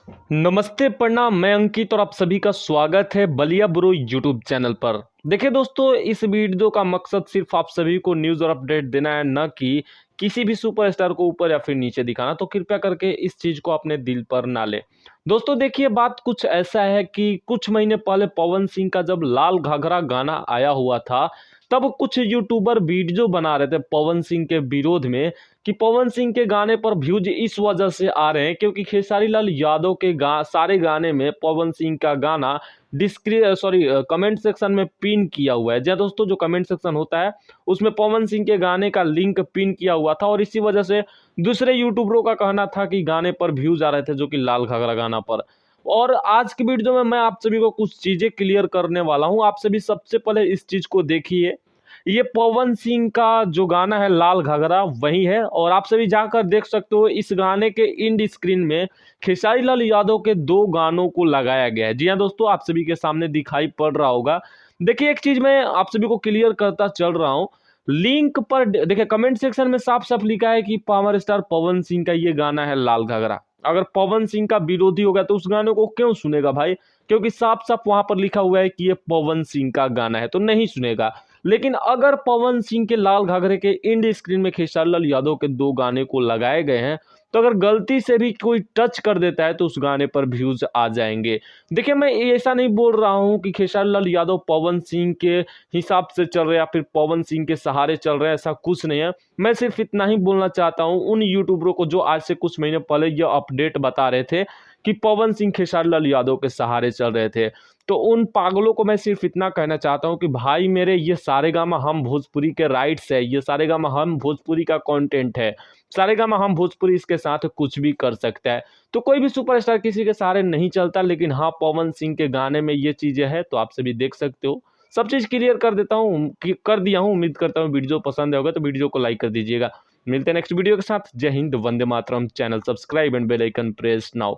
नमस्ते प्रणाम, मैं अंकित और आप सभी का स्वागत है बलिया ब्रो यूट्यूब चैनल पर। देखिए दोस्तों, इस वीडियो का मकसद सिर्फ आप सभी को न्यूज़ और अपडेट देना है, न कि किसी भी सुपरस्टार को ऊपर या फिर नीचे दिखाना। तो कृपया करके इस चीज़ को अपने दिल पर ना ले। दोस्तों देखिए, बात कुछ ऐसा है कि कुछ महीने पहले पवन सिंह का जब लाल घाघरा गाना आया हुआ था, तब कुछ यूट्यूबर वीडियो बना रहे थे पवन सिंह के विरोध में कि पवन सिंह के गाने पर व्यूज इस वजह से आ रहे हैं क्योंकि खेसारी लाल यादव के सारे गाने में पवन सिंह का गाना कमेंट सेक्शन में पिन किया हुआ है। जी हाँ दोस्तों, जो कमेंट सेक्शन होता है उसमें पवन सिंह के गाने का लिंक पिन किया हुआ था और इसी वजह से दूसरे यूट्यूबरों का कहना था कि गाने पर व्यूज आ रहे थे, जो कि लाल घाघरा गाना पर। और आज की वीडियो में मैं आप सभी को कुछ चीजें क्लियर करने वाला हूं। आप सभी सबसे पहले इस चीज को देखिए, ये पवन सिंह का जो गाना है लाल घाघरा वही है, और आप सभी जाकर देख सकते हो इस गाने के इंड स्क्रीन में खेसारी लाल यादव के दो गानों को लगाया गया है। जी हाँ दोस्तों, आप सभी के सामने दिखाई पड़ रहा होगा। देखिए, एक चीज मैं आप सभी को क्लियर करता चल रहा हूँ। लिंक पर देखिए, कमेंट सेक्शन में साफ साफ लिखा है कि पावर स्टार पवन सिंह का ये गाना है लाल घाघरा। अगर पवन सिंह का विरोधी होगा तो उस गाने को क्यों सुनेगा भाई? क्योंकि साफ साफ वहां पर लिखा हुआ है कि ये पवन सिंह का गाना है, तो नहीं सुनेगा। लेकिन अगर पवन सिंह के लाल घाघरे के इंड स्क्रीन में खेसारी लाल यादव के दो गाने को लगाए गए हैं, तो अगर गलती से भी कोई टच कर देता है तो उस गाने पर व्यूज आ जाएंगे। देखिए, मैं ऐसा नहीं बोल रहा हूं कि खेसारी लाल यादव पवन सिंह के हिसाब से चल रहे हैं या फिर पवन सिंह के सहारे चल रहे हैं, ऐसा कुछ नहीं है। मैं सिर्फ इतना ही बोलना चाहता हूं उन यूट्यूबरों को जो आज से कुछ महीने पहले यह अपडेट बता रहे थे कि पवन सिंह खेसारी लाल यादव के सहारे चल रहे थे। तो उन पागलों को मैं सिर्फ इतना कहना चाहता हूं कि भाई मेरे, ये सारेगामा हम भोजपुरी के राइट्स है, ये सारेगामा हम भोजपुरी का कंटेंट है। सारेगामा हम भोजपुरी इसके साथ कुछ भी कर सकता है। तो कोई भी सुपरस्टार किसी के सहारे नहीं चलता, लेकिन हाँ, पवन सिंह के गाने में ये चीजें हैं, तो आप सभी देख सकते हो। सब चीज क्लियर कर देता हूँ, कर दिया हूँ। उम्मीद करता हूँ वीडियो पसंद होगा तो वीडियो को लाइक कर दीजिएगा। मिलते हैं नेक्स्ट वीडियो के साथ। जय हिंद, वंदे मातरम। Channel subscribe and bell icon press now.